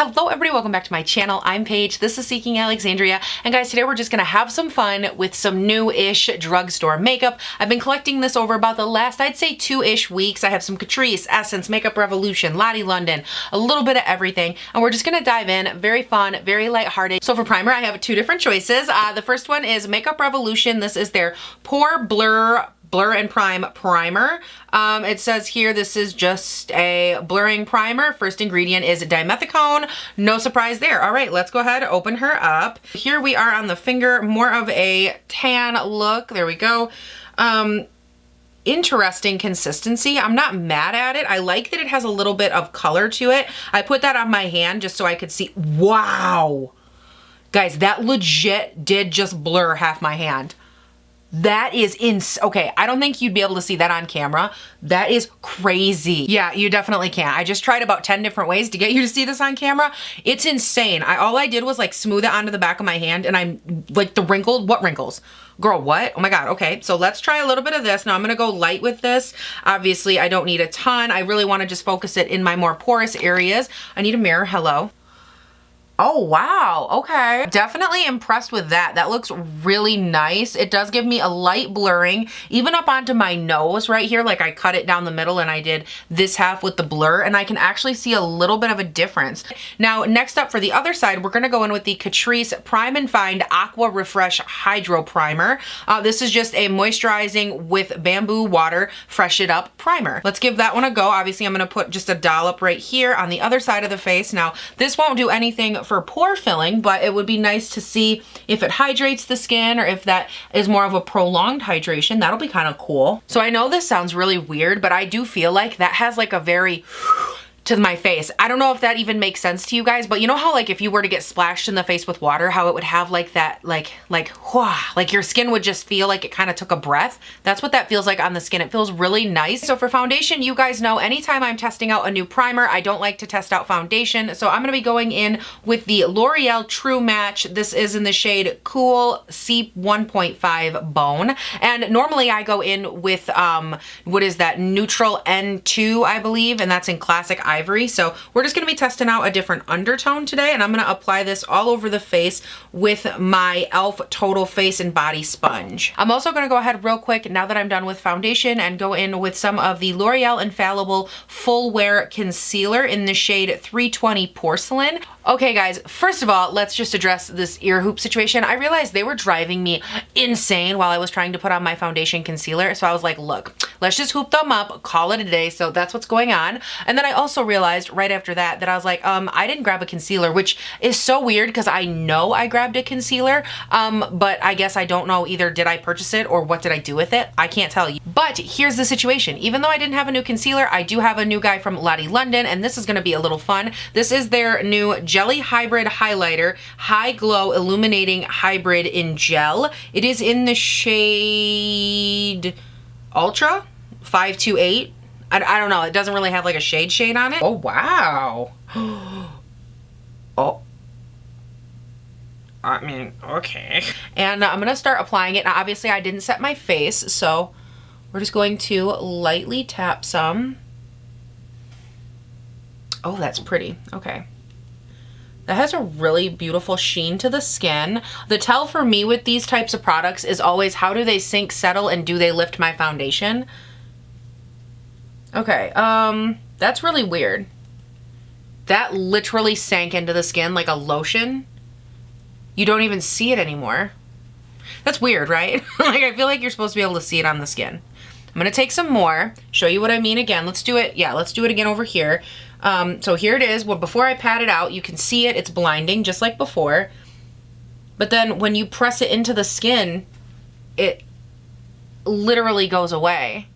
Hello everybody, welcome back to my channel. I'm Paige, this is Seeking Alexandria, and guys, today we're just gonna have some fun with some new-ish drugstore makeup. I've been collecting this over about the last, I'd say 2-ish weeks. I have some Catrice, Essence, Makeup Revolution, Lottie London, a little bit of everything, and we're just gonna dive in. Very fun, very lighthearted. So for primer, I have two different choices. The first one is Makeup Revolution. This is their Pore Blur and Prime Primer. It says here this is just a blurring primer. First ingredient is dimethicone. No surprise there. All right, let's go ahead, open her up. Here we are on the finger, more of a tan look. There we go. Interesting consistency. I'm not mad at it. I like that it has a little bit of color to it. I put that on my hand just so I could see. Wow. Guys, that legit did just blur half my hand. That is okay, I don't think you'd be able to see that on camera. That is crazy. Yeah, you definitely can't. I just tried about 10 different ways to get you to see this on camera. It's insane. All I did was like smooth it onto the back of my hand, and I'm like what wrinkles? Girl, what? Oh my God, okay. So let's try a little bit of this. Now I'm gonna go light with this. Obviously I don't need a ton. I really wanna just focus it in my more porous areas. I need a mirror, hello. Oh, wow. Okay. Definitely impressed with that. That looks really nice. It does give me a light blurring, even up onto my nose right here. Like I cut it down the middle and I did this half with the blur, and I can actually see a little bit of a difference. Now, next up for the other side, we're going to go in with the Catrice Prime and Find Aqua Refresh Hydro Primer. This is just a moisturizing with bamboo water, fresh it up primer. Let's give that one a go. Obviously, I'm going to put just a dollop right here on the other side of the face. Now, this won't do anything for pore filling, but it would be nice to see if it hydrates the skin or if that is more of a prolonged hydration. That'll be kind of cool. So I know this sounds really weird, but I do feel like that has like a very to my face. I don't know if that even makes sense to you guys, but you know how like if you were to get splashed in the face with water, how it would have like that, like your skin would just feel like it kind of took a breath. That's what that feels like on the skin. It feels really nice. So for foundation, you guys know anytime I'm testing out a new primer, I don't like to test out foundation. So I'm going to be going in with the L'Oreal True Match. This is in the shade Cool C 1.5 Bone. And normally I go in with, what is that? Neutral N2, I believe. And that's in Classic Ivory. So we're just going to be testing out a different undertone today, and I'm going to apply this all over the face with my e.l.f. Total Face and Body Sponge. I'm also going to go ahead real quick now that I'm done with foundation and go in with some of the L'Oreal Infallible Full Wear Concealer in the shade 320 Porcelain. Okay guys, first of all, let's just address this ear hoop situation. I realized they were driving me insane while I was trying to put on my foundation concealer. So I was like, look, let's just hoop them up, call it a day. So that's what's going on. And then I also realized right after that I was like, I didn't grab a concealer, which is so weird because I know I grabbed a concealer, but I guess I don't know either did I purchase it or what did I do with it? I can't tell you. But here's the situation. Even though I didn't have a new concealer, I do have a new guy from Lottie London, and this is gonna be a little fun. This is their new Jelly Hybrid Highlighter, High Glow Illuminating Hybrid in Gel. It is in the shade Ultra 528. I don't know. It doesn't really have like a shade on it. Oh, wow. Oh. I mean, okay. And I'm going to start applying it. Now, obviously, I didn't set my face, so we're just going to lightly tap some. Oh, that's pretty. Okay. That has a really beautiful sheen to the skin. The tell for me with these types of products is always how do they sink, settle, and do they lift my foundation? Okay, that's really weird. That literally sank into the skin like a lotion. You don't even see it anymore. That's weird, right? Like I feel like you're supposed to be able to see it on the skin. I'm gonna take some more, show you what I mean again. Let's do it, yeah, let's do it again over here. So here it is. Well, before I pat it out, you can see it, it's blinding just like before. But then when you press it into the skin, it literally goes away.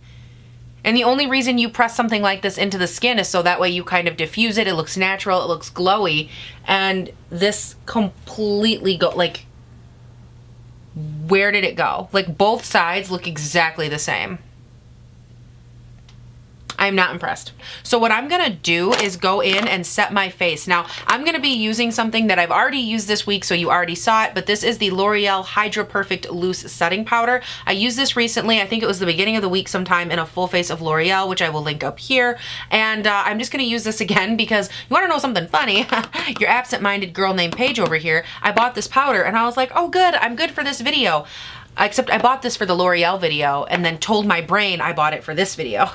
And the only reason you press something like this into the skin is so that way you kind of diffuse it, it looks natural, it looks glowy, and this completely like, where did it go? Like both sides look exactly the same. I'm not impressed. So what I'm gonna do is go in and set my face. Now, I'm gonna be using something that I've already used this week, so you already saw it, but this is the L'Oreal Hydra Perfect Loose Setting Powder. I used this recently, I think it was the beginning of the week sometime, in a full face of L'Oreal, which I will link up here. And I'm just gonna use this again because you wanna know something funny? Your absent-minded girl named Paige over here, I bought this powder and I was like, oh good, I'm good for this video. Except I bought this for the L'Oreal video and then told my brain I bought it for this video.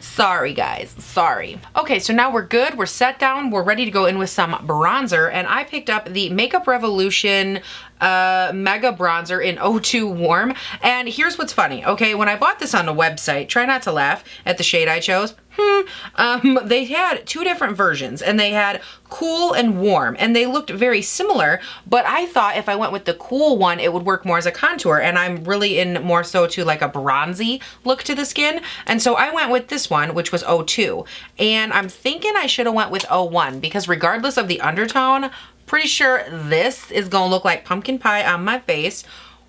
Sorry guys, sorry. Okay, so now we're good, we're set down, we're ready to go in with some bronzer, and I picked up the Makeup Revolution Mega Bronzer in 02 Warm. And here's what's funny, okay, when I bought this on the website, try not to laugh at the shade I chose. They had two different versions, and they had cool and warm, and they looked very similar, but I thought if I went with the cool one, it would work more as a contour, and I'm really in more so to like a bronzy look to the skin, and so I went with this one, which was 02, and I'm thinking I should have went with 01, because regardless of the undertone, pretty sure this is gonna look like pumpkin pie on my face.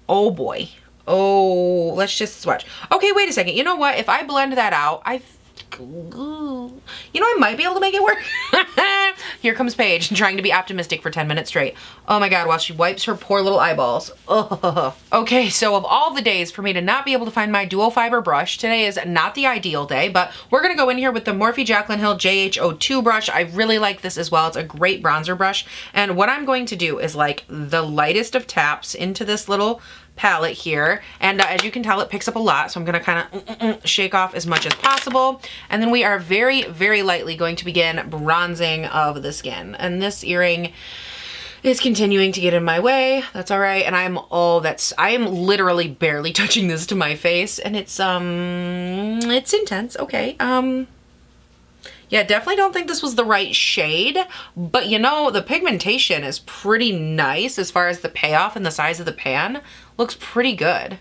Oh boy. Oh, let's just swatch. Okay, wait a second. You know what? If I blend that out, you know, I might be able to make it work. Here comes Paige trying to be optimistic for 10 minutes straight. Oh my God, while she wipes her poor little eyeballs. Ugh. Okay, so of all the days for me to not be able to find my dual fiber brush, today is not the ideal day, but we're gonna go in here with the Morphe Jaclyn Hill JH02 brush. I really like this as well. It's a great bronzer brush. And what I'm going to do is like the lightest of taps into this little palette here, and as you can tell, it picks up a lot, so I'm gonna kind of shake off as much as possible, and then we are very, very lightly going to begin bronzing of the skin. And this earring is continuing to get in my way. That's all right, and I am literally barely touching this to my face, and it's intense. Okay, yeah, definitely don't think this was the right shade, but you know, the pigmentation is pretty nice as far as the payoff and the size of the pan. Looks pretty good.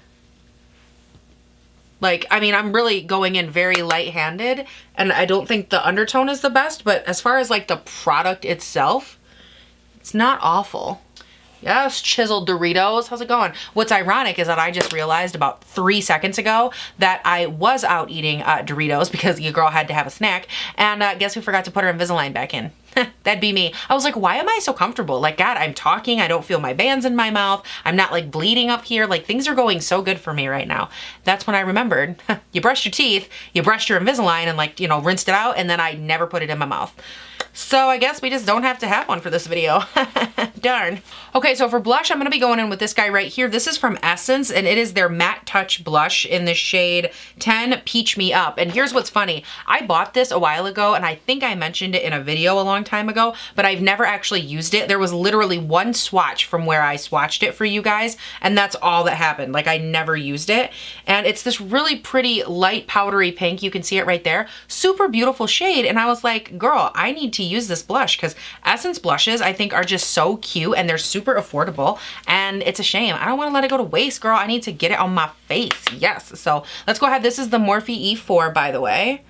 Like, I mean, I'm really going in very light-handed, and I don't think the undertone is the best, but as far as like the product itself, it's not awful. Yes, chiseled Doritos. How's it going? What's ironic is that I just realized about 3 seconds ago that I was out eating Doritos because your girl had to have a snack, and guess who forgot to put her Invisalign back in? That'd be me. I was like, why am I so comfortable? Like, God, I'm talking, I don't feel my bands in my mouth, I'm not like bleeding up here, like things are going so good for me right now. That's when I remembered, you brushed your teeth, you brushed your Invisalign and like, you know, rinsed it out, and then I never put it in my mouth. So I guess we just don't have to have one for this video. Darn. Okay, so for blush, I'm gonna be going in with this guy right here. This is from Essence, and it is their Matte Touch Blush in the shade 10 Peach Me Up. And here's what's funny. I bought this a while ago, and I think I mentioned it in a video a long time ago, but I've never actually used it. There was literally one swatch from where I swatched it for you guys, and that's all that happened. Like, I never used it. And it's this really pretty light powdery pink. You can see it right there. Super beautiful shade. And I was like, girl, I need to use this blush, because Essence blushes I think are just so cute, and they're super affordable, and it's a shame. I don't want to let it go to waste, girl. I need to get it on my face. Yes. So let's go ahead. This is the Morphe E4, by the way.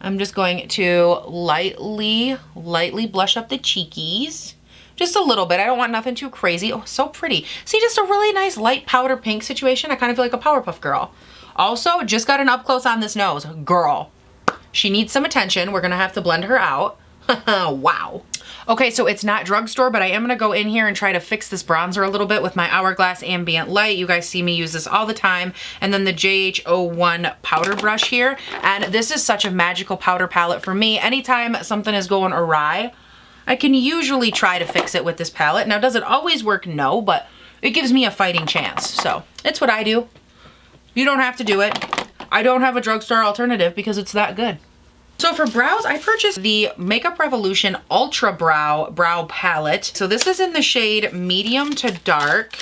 I'm just going to lightly blush up the cheekies. Just a little bit. I don't want nothing too crazy. Oh, so pretty. See, just a really nice light powder pink situation. I kind of feel like a Powerpuff Girl. Also, just got an up close on this nose. Girl, she needs some attention. We're going to have to blend her out. Wow. Okay, so it's not Drugstore, but I am gonna go in here and try to fix this bronzer a little bit with my Hourglass Ambient Light. You guys see me use this all the time. And then the JH01 powder brush here. And this is such a magical powder palette for me. Anytime something is going awry, I can usually try to fix it with this palette. Now, does it always work? No, but it gives me a fighting chance. So it's what I do. You don't have to do it. I don't have a Drugstore alternative because it's that good. So for brows, I purchased the Makeup Revolution Ultra Brow Palette. So this is in the shade medium to dark.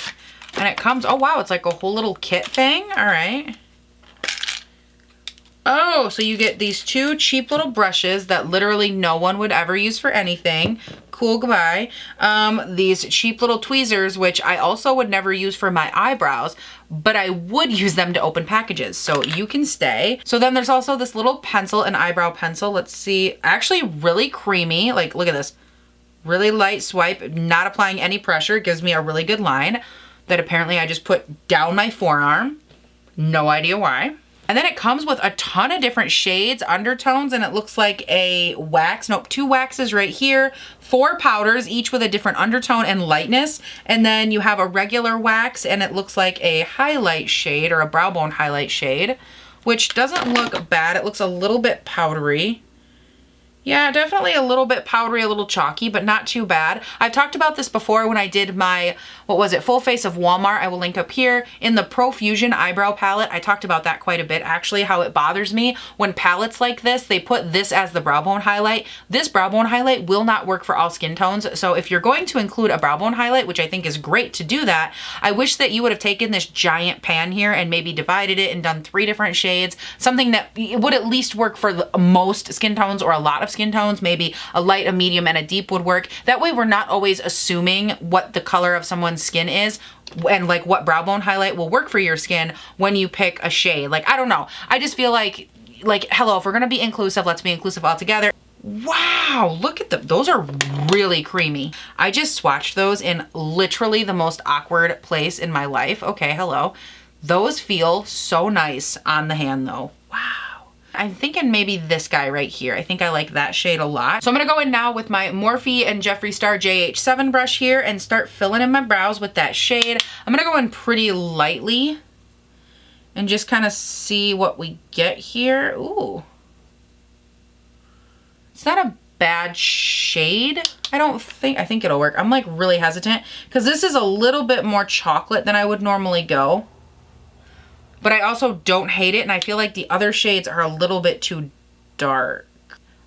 And it comes, oh wow, it's like a whole little kit thing. All right. Oh, so you get these two cheap little brushes that literally no one would ever use for anything. Cool, goodbye. These cheap little tweezers, which I also would never use for my eyebrows, but I would use them to open packages, so you can stay. So then there's also this little pencil, an eyebrow pencil. Let's see, actually really creamy. Like, look at this. Really light swipe, not applying any pressure. It gives me a really good line that apparently I just put down my forearm. No idea why. And then it comes with a ton of different shades, undertones, and it looks like a wax. Nope, 2 waxes right here, 4 powders, each with a different undertone and lightness. And then you have a regular wax, and it looks like a highlight shade or a brow bone highlight shade, which doesn't look bad. It looks a little bit powdery. Yeah, definitely a little bit powdery, a little chalky, but not too bad. I've talked about this before when I did my, what was it, Full Face of Walmart. I will link up here. In the Profusion eyebrow palette, I talked about that quite a bit, actually, how it bothers me when palettes like this, they put this as the brow bone highlight. This brow bone highlight will not work for all skin tones. So if you're going to include a brow bone highlight, which I think is great to do that, I wish that you would have taken this giant pan here and maybe divided it and done 3 different shades, something that would at least work for the most skin tones or a lot of skin tones. Maybe a light, a medium, and a deep would work. That way we're not always assuming what the color of someone's skin is and like what brow bone highlight will work for your skin when you pick a shade. Like, I don't know. I just feel like hello, if we're gonna be inclusive, let's be inclusive all together. Wow, look at them. Those are really creamy. I just swatched those in literally the most awkward place in my life. Okay, hello. Those feel so nice on the hand though. Wow. I'm thinking maybe this guy right here. I think I like that shade a lot. So I'm gonna go in now with my Morphe and Jeffree Star JH7 brush here and start filling in my brows with that shade. I'm gonna go in pretty lightly and just kind of see what we get here. Ooh. It's not a bad shade. I think it'll work. I'm like really hesitant because this is a little bit more chocolate than I would normally go. But I also don't hate it, and I feel like the other shades are a little bit too dark.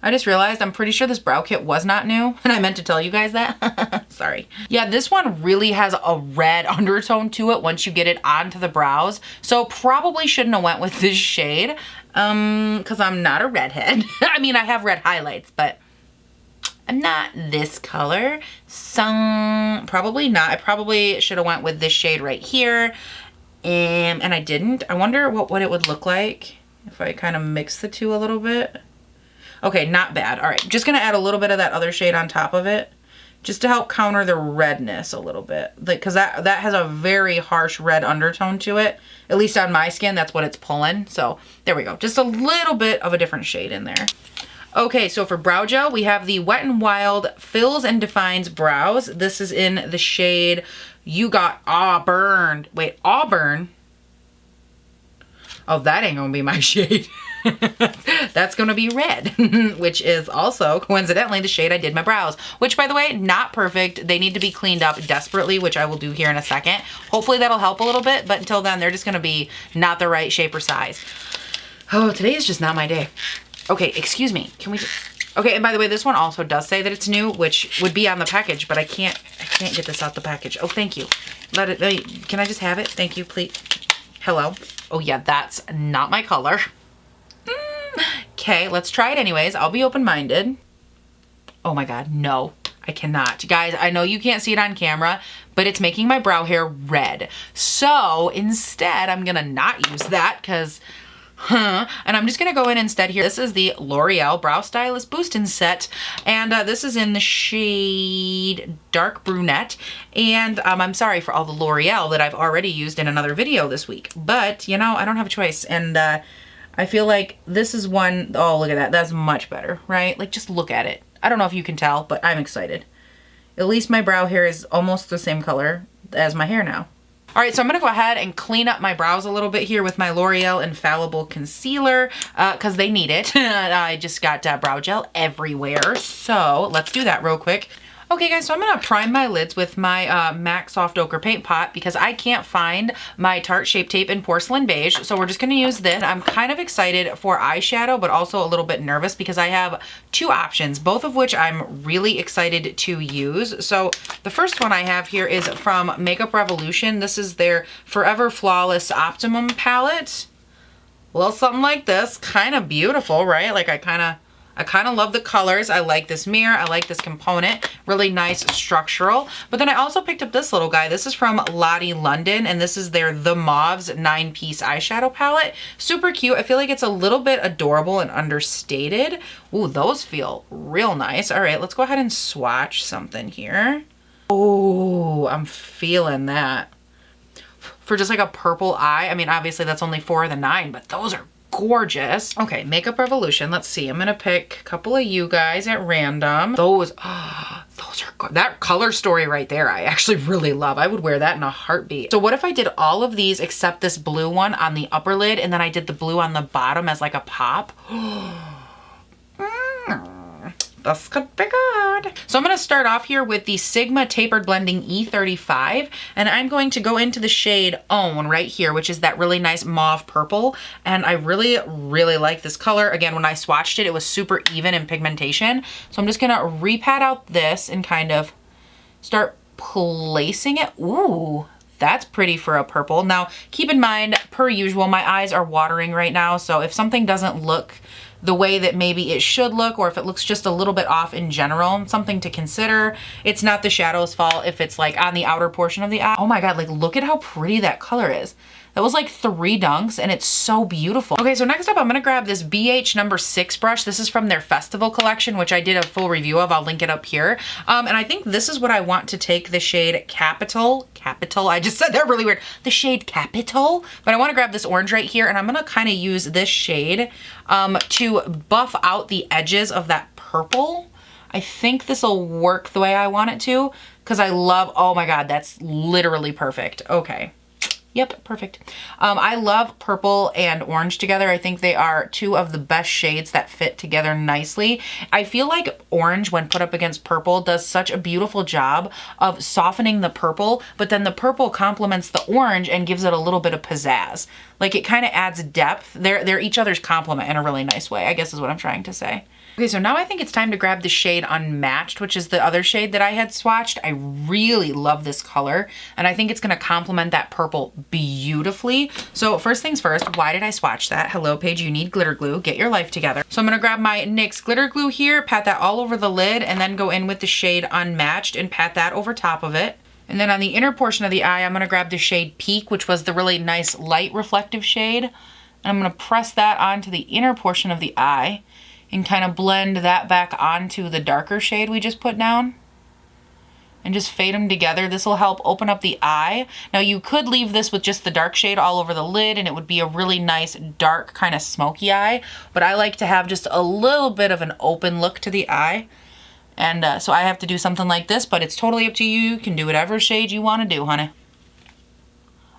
I just realized I'm pretty sure this brow kit was not new, and I meant to tell you guys that. Sorry. Yeah, this one really has a red undertone to it once you get it onto the brows, so probably shouldn't have went with this shade, because I'm not a redhead. I mean, I have red highlights, but I'm not this color, so probably not. I probably should have went with this shade right here. And I didn't. I wonder what it would look like if I kind of mix the two a little bit. Okay, not bad. All right, just gonna add a little bit of that other shade on top of it just to help counter the redness a little bit. Like, cause that has a very harsh red undertone to it. At least on my skin, that's what it's pulling. So there we go. Just a little bit of a different shade in there. Okay, so for brow gel, we have the Wet n Wild Fills and Defines Brows. This is in the shade You Got Auburn. Wait, Auburn? Oh, that ain't gonna be my shade. That's gonna be red, which is also coincidentally the shade I did my brows, which by the way, not perfect. They need to be cleaned up desperately, which I will do here in a second. Hopefully that'll help a little bit, but until then, they're just gonna be not the right shape or size. Oh, today is just not my day. Okay, excuse me. Can we just... Okay, and by the way, this one also does say that it's new, which would be on the package, but I can't get this out the package. Oh, thank you. Can I just have it? Thank you, please. Hello. Oh yeah, that's not my color. Okay, let's try it anyways. I'll be open-minded. Oh my God, no, I cannot. Guys, I know you can't see it on camera, but it's making my brow hair red. So instead, I'm gonna not use that because... And I'm just gonna go in instead here. This is the L'Oreal Brow Stylist Boost and Set, and this is in the shade Dark Brunette. And I'm sorry for all the L'Oreal that I've already used in another video this week, but you know, I don't have a choice. And I feel like this is one, oh, look at that. That's much better, right? Like, just look at it. I don't know if you can tell, but I'm excited. At least my brow hair is almost the same color as my hair now. All right, so I'm gonna go ahead and clean up my brows a little bit here with my L'Oreal Infallible Concealer, because they need it. I just got brow gel everywhere, so let's do that real quick. Okay guys, so I'm gonna prime my lids with my MAC Soft Ochre Paint Pot because I can't find my Tarte Shape Tape in Porcelain Beige, so we're just gonna use this. I'm kind of excited for eyeshadow, but also a little bit nervous because I have 2 options, both of which I'm really excited to use. So the first one I have here is from Makeup Revolution. This is their Forever Flawless Optimum palette. Well, something like this, kind of beautiful, right? Like I kind of love the colors. I like this mirror. I like this component. Really nice structural. But then I also picked up this little guy. This is from Lottie London, and this is their The Mauves 9-piece eyeshadow palette. Super cute. I feel like it's a little bit adorable and understated. Ooh, those feel real nice. All right, let's go ahead and swatch something here. Oh, I'm feeling that. For just like a purple eye, I mean, obviously that's only 4 of the 9, but those are gorgeous. Okay, Makeup Revolution. Let's see. I'm gonna pick a couple of you guys at random. Those are good. That color story right there, I actually really love. I would wear that in a heartbeat. So what if I did all of these except this blue one on the upper lid, and then I did the blue on the bottom as like a pop? This could be good. So I'm going to start off here with the Sigma Tapered Blending E35, and I'm going to go into the shade Own right here, which is that really nice mauve purple. And I really, really like this color. Again, when I swatched it, it was super even in pigmentation. So I'm just going to re-pat out this and kind of start placing it. Ooh, that's pretty for a purple. Now, keep in mind, per usual, my eyes are watering right now. So if something doesn't look the way that maybe it should look, or if it looks just a little bit off in general, something to consider. It's not the shadow's fault if it's like on the outer portion of the eye. Oh my God, like look at how pretty that color is. That was like 3 dunks and it's so beautiful. Okay, so next up I'm gonna grab this BH number 6 brush. This is from their festival collection, which I did a full review of. I'll link it up here. And I think this is what I want to take the shade Capital, I just said that really weird. The shade Capital, but I wanna grab this orange right here and I'm gonna kind of use this shade to buff out the edges of that purple. I think this will work the way I want it to because I love, oh my God, that's literally perfect. Okay. Yep, perfect. I love purple and orange together. I think they are 2 of the best shades that fit together nicely. I feel like orange, when put up against purple, does such a beautiful job of softening the purple, but then the purple complements the orange and gives it a little bit of pizzazz. Like it kind of adds depth. They're each other's complement in a really nice way, I guess is what I'm trying to say. Okay, so now I think it's time to grab the shade Unmatched, which is the other shade that I had swatched. I really love this color, and I think it's gonna complement that purple beautifully. So first things first, why did I swatch that? Hello, Paige, you need glitter glue. Get your life together. So I'm gonna grab my NYX Glitter Glue here, pat that all over the lid, and then go in with the shade Unmatched and pat that over top of it. And then on the inner portion of the eye, I'm gonna grab the shade Peak, which was the really nice light reflective shade. And I'm gonna press that onto the inner portion of the eye and kind of blend that back onto the darker shade we just put down and just fade them together. This will help open up the eye. Now you could leave this with just the dark shade all over the lid and it would be a really nice dark kind of smoky eye, but I like to have just a little bit of an open look to the eye. And so I have to do something like this, but it's totally up to you. You can do whatever shade you want to do, honey.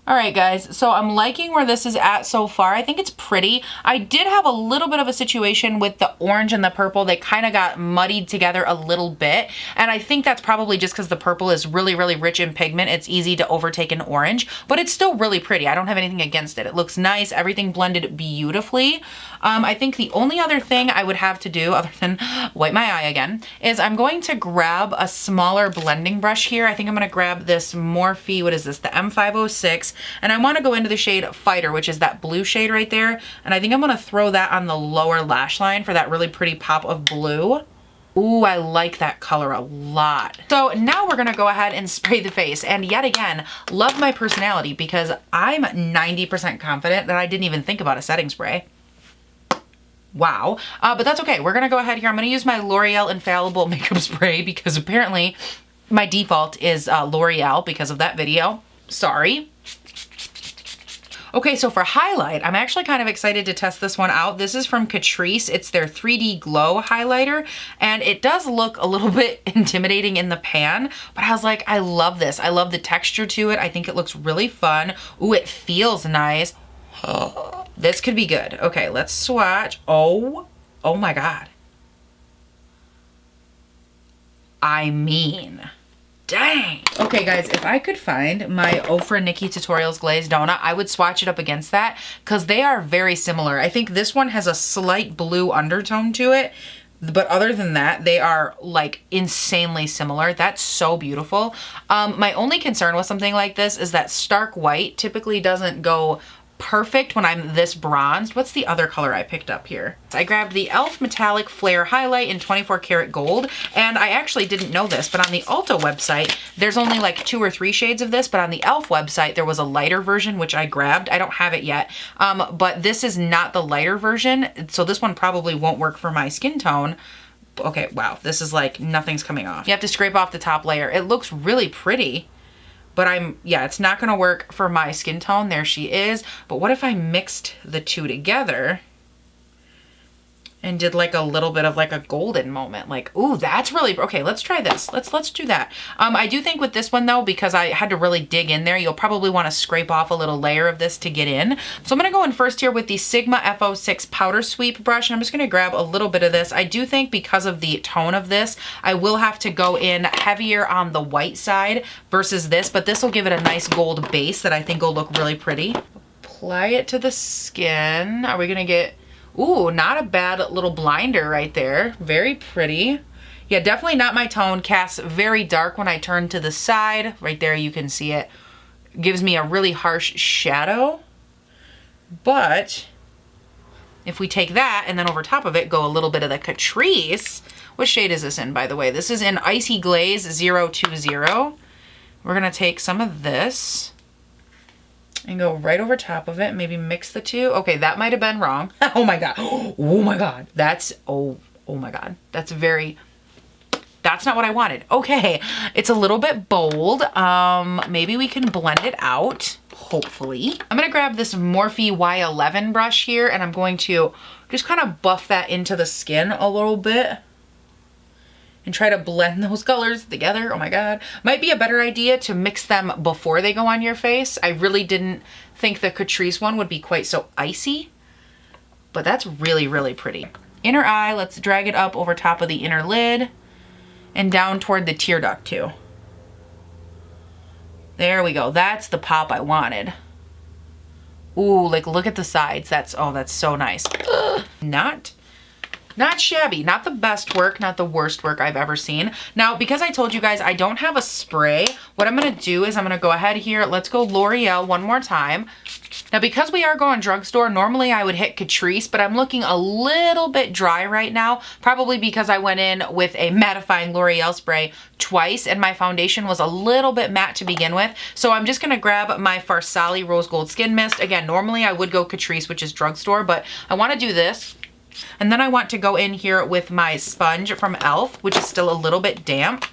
All right, guys, so I'm liking where this is at so far. I think it's pretty. I did have a little bit of a situation with the orange and the purple. They kind of got muddied together a little bit, and I think that's probably just because the purple is really, really rich in pigment. It's easy to overtake an orange, but it's still really pretty. I don't have anything against it. It looks nice. Everything blended beautifully. I think the only other thing I would have to do, other than wipe my eye again, is I'm going to grab a smaller blending brush here. I think I'm going to grab this Morphe, what is this, the M506, and I want to go into the shade Fighter, which is that blue shade right there, and I think I'm going to throw that on the lower lash line for that really pretty pop of blue. Ooh, I like that color a lot. So now we're gonna go ahead and spray the face. And yet again, love my personality because I'm 90% confident that I didn't even think about a setting spray. Wow, but that's okay. We're gonna go ahead here. I'm gonna use my L'Oreal Infallible makeup spray because apparently my default is L'Oreal because of that video. Sorry. Okay, so for highlight, I'm actually kind of excited to test this one out. This is from Catrice. It's their 3D Glow highlighter, and it does look a little bit intimidating in the pan, but I was like, I love this. I love the texture to it. I think it looks really fun. Ooh, it feels nice. This could be good. Okay, let's swatch. Oh my God. I mean, dang. Okay guys, if I could find my Ofra Nikki Tutorials Glaze Donut, I would swatch it up against that because they are very similar. I think this one has a slight blue undertone to it, but other than that, they are like insanely similar. That's so beautiful. My only concern with something like this is that stark white typically doesn't go perfect when I'm this bronzed. What's the other color I picked up here? I grabbed the e.l.f. Metallic Flair Highlight in 24 karat gold, and I actually didn't know this, but on the Ulta website, there's only like 2 or 3 shades of this, but on the e.l.f. website, there was a lighter version, which I grabbed. I don't have it yet, but this is not the lighter version, so this one probably won't work for my skin tone. Okay, wow, this is like nothing's coming off. You have to scrape off the top layer. It looks really pretty. But yeah, it's not gonna work for my skin tone. There she is. But what if I mixed the two together and did like a little bit of like a golden moment? Like, ooh, that's really, okay, let's try this. Let's do that. I do think with this one though, because I had to really dig in there, you'll probably want to scrape off a little layer of this to get in. So I'm gonna go in first here with the Sigma F06 powder sweep brush, and I'm just gonna grab a little bit of this. I do think because of the tone of this, I will have to go in heavier on the white side versus this, but this will give it a nice gold base that I think will look really pretty. Apply it to the skin. Are we gonna get, ooh, not a bad little blinder right there. Very pretty. Yeah, definitely not my tone. Casts very dark when I turn to the side. Right there, you can see it. Gives me a really harsh shadow. But if we take that and then over top of it, go a little bit of the Catrice. What shade is this in, by the way? This is in Icy Glaze 020. We're gonna take some of this and go right over top of it. Maybe mix the two. Okay, that might have been wrong. Oh my God. Oh my God. That's, oh my God. That's not what I wanted. Okay, it's a little bit bold. Maybe we can blend it out, hopefully. I'm gonna grab this Morphe Y11 brush here, and I'm going to just kind of buff that into the skin a little bit and try to blend those colors together. Oh my God. Might be a better idea to mix them before they go on your face. I really didn't think the Catrice one would be quite so icy, but that's really, really pretty. Inner eye, let's drag it up over top of the inner lid and down toward the tear duct too. There we go. That's the pop I wanted. Ooh, like look at the sides. That's, oh, that's so nice. Not shabby, not the best work, not the worst work I've ever seen. Now, because I told you guys I don't have a spray, what I'm gonna do is I'm gonna go ahead here, let's go L'Oreal one more time. Now, because we are going drugstore, normally I would hit Catrice, but I'm looking a little bit dry right now, probably because I went in with a mattifying L'Oreal spray twice and my foundation was a little bit matte to begin with. So I'm just gonna grab my Farsali Rose Gold Skin Mist. Again, normally I would go Catrice, which is drugstore, but I wanna do this. And then I want to go in here with my sponge from e.l.f., which is still a little bit damp.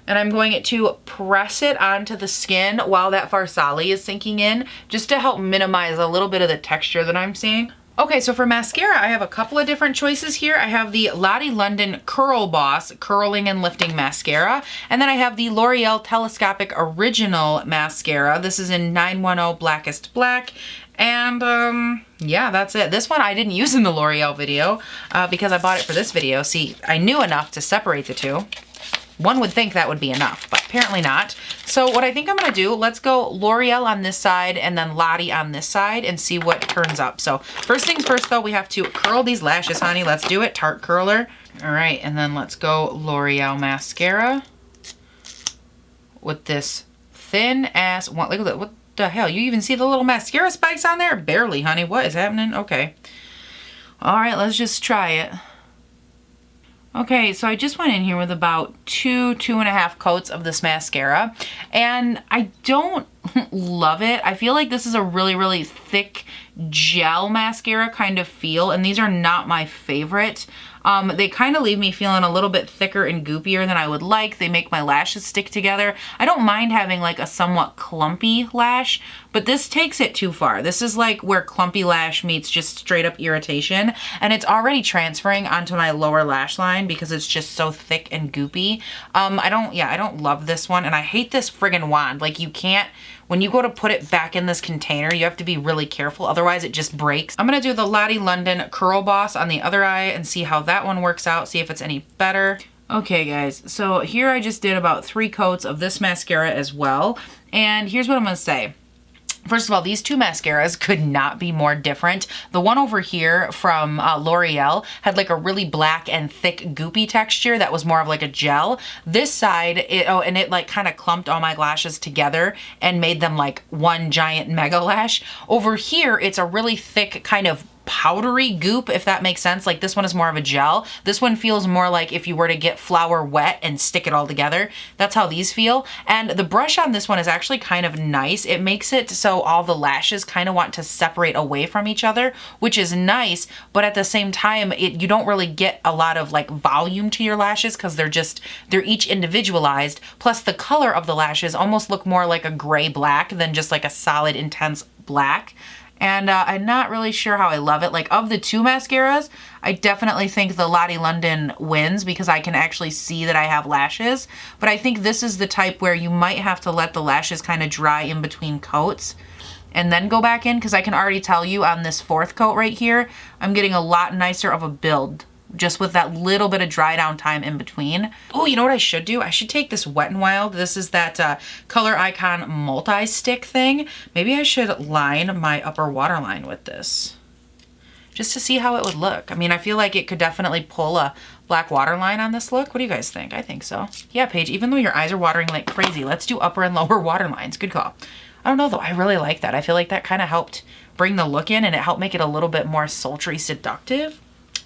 And I'm going to press it onto the skin while that Farsali is sinking in, just to help minimize a little bit of the texture that I'm seeing. Okay, so for mascara, I have a couple of different choices here. I have the Lottie London Curl Boss Curling and Lifting Mascara. And then I have the L'Oreal Telescopic Original Mascara. This is in 910 Blackest Black. And yeah, that's it. This one I didn't use in the L'Oreal video because I bought it for this video. See, I knew enough to separate the two. One would think that would be enough, but apparently not. So what I think I'm gonna do, let's go L'Oreal on this side and then Lottie on this side and see what turns up. So first things first though, we have to curl these lashes, honey. Let's do it, Tarte Curler. All right, and then let's go L'Oreal mascara with this thin ass one. Look at that, what the hell? You even see the little mascara spikes on there? Barely, honey. What is happening? Okay. All right, let's just try it. Okay, so I just went in here with about two and a half coats of this mascara, and I don't love it. I feel like this is a really, really thick gel mascara kind of feel, and these are not my favorite. They kind of leave me feeling a little bit thicker and goopier than I would like. They make my lashes stick together. I don't mind having like a somewhat clumpy lash, but this takes it too far. This is like where clumpy lash meets just straight up irritation, and it's already transferring onto my lower lash line because it's just so thick and goopy. I don't love this one, and I hate this friggin' wand. Like, you can't, when you go to put it back in this container, you have to be really careful, otherwise it just breaks. I'm gonna do the Lottie London Curl Boss on the other eye and see how that one works out, see if it's any better. Okay guys, so here I just did about 3 coats of this mascara as well, and here's what I'm gonna say. First of all, these two mascaras could not be more different. The one over here from L'Oreal had like a really black and thick goopy texture that was more of like a gel. This side, it like kind of clumped all my lashes together and made them like one giant mega lash. Over here, it's a really thick kind of powdery goop, if that makes sense. Like this one is more of a gel. This one feels more like if you were to get flour wet and stick it all together. That's how these feel. And the brush on this one is actually kind of nice. It makes it so all the lashes kind of want to separate away from each other, which is nice, but at the same time, you don't really get a lot of like volume to your lashes because they're each individualized. Plus the color of the lashes almost look more like a gray black than just like a solid intense black. And I'm not really sure how I love it. Like of the two mascaras, I definitely think the Lottie London wins because I can actually see that I have lashes. But I think this is the type where you might have to let the lashes kind of dry in between coats and then go back in, because I can already tell you on this fourth coat right here, I'm getting a lot nicer of a build just with that little bit of dry down time in between. Oh, you know what I should do? I should take this Wet n Wild. This is that Color Icon multi-stick thing. Maybe I should line my upper waterline with this just to see how it would look. I mean, I feel like it could definitely pull a black waterline on this look. What do you guys think? I think so. Yeah, Paige, even though your eyes are watering like crazy, let's do upper and lower waterlines. Good call. I don't know though, I really like that. I feel like that kind of helped bring the look in and it helped make it a little bit more sultry seductive.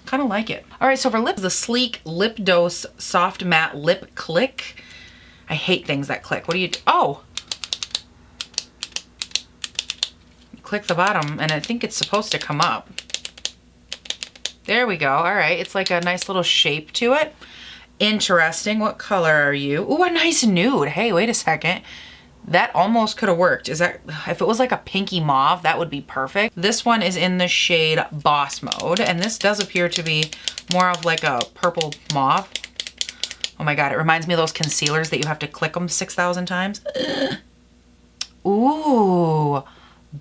Kind of like it. All right, so for lips, the Sleek Lip Dose Soft Matte Lip Click. I hate things that click. What do you do? Oh! Click the bottom and I think it's supposed to come up. There we go. All right, it's like a nice little shape to it. Interesting. What color are you? Ooh, a nice nude. Hey, wait a second. That almost could have worked. Is that, if it was like a pinky mauve, that would be perfect. This one is in the shade Boss Mode, and this does appear to be more of like a purple mauve. Oh my God, it reminds me of those concealers that you have to click them 6,000 times. Ooh.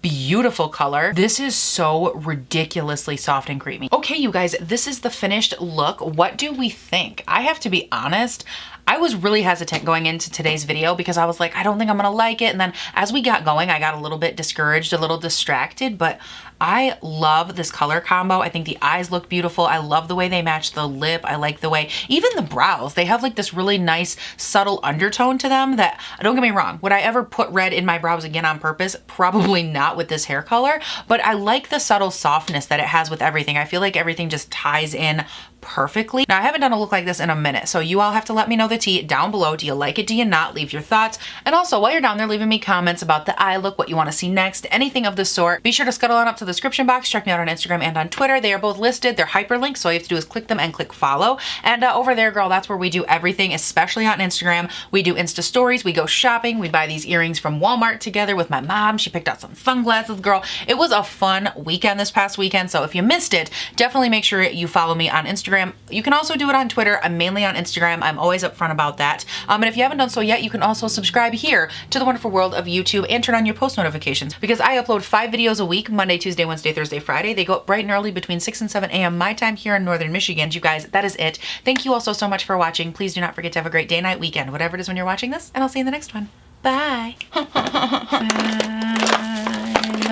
Beautiful color. This is so ridiculously soft and creamy. Okay, you guys, this is the finished look. What do we think? I have to be honest, I was really hesitant going into today's video because I was like, I don't think I'm gonna like it. And then as we got going, I got a little bit discouraged, a little distracted, but I love this color combo. I think the eyes look beautiful. I love the way they match the lip. I like the way, even the brows, they have like this really nice subtle undertone to them that, don't get me wrong, would I ever put red in my brows again on purpose? Probably not with this hair color, but I like the subtle softness that it has with everything. I feel like everything just ties in perfectly. Now I haven't done a look like this in a minute, so you all have to let me know the tea down below. Do you like it? Do you not? Leave your thoughts. And also while you're down there leaving me comments about the eye look, what you want to see next, anything of the sort, be sure to scuttle on up to the description box. Check me out on Instagram and on Twitter. They are both listed. They're hyperlinked, so all you have to do is click them and click follow. And over there, girl, that's where we do everything, especially on Instagram. We do Insta stories, we go shopping, we buy these earrings from Walmart together with my mom. She picked out some sunglasses, girl. It was a fun weekend this past weekend, so if you missed it, definitely make sure you follow me on Instagram. You can also do it on Twitter. I'm mainly on Instagram. I'm always upfront about that. And if you haven't done so yet, you can also subscribe here to the wonderful world of YouTube and turn on your post notifications because I upload 5 videos a week, Monday, Tuesday, Wednesday, Thursday, Friday. They go up bright and early between 6 and 7 a.m. my time here in Northern Michigan. You guys, that is it. Thank you all so much for watching. Please do not forget to have a great day, night, weekend, whatever it is when you're watching this, and I'll see you in the next one. Bye. Have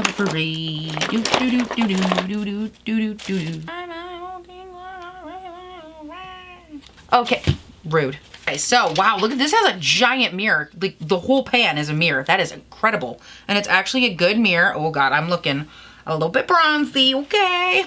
a parade. Do, do, do, do, do, do, do, do, do. Okay, rude. Okay, so wow, look at this, has a giant mirror. Like the whole pan is a mirror. That is incredible. And it's actually a good mirror. Oh God, I'm looking a little bit bronzy, okay.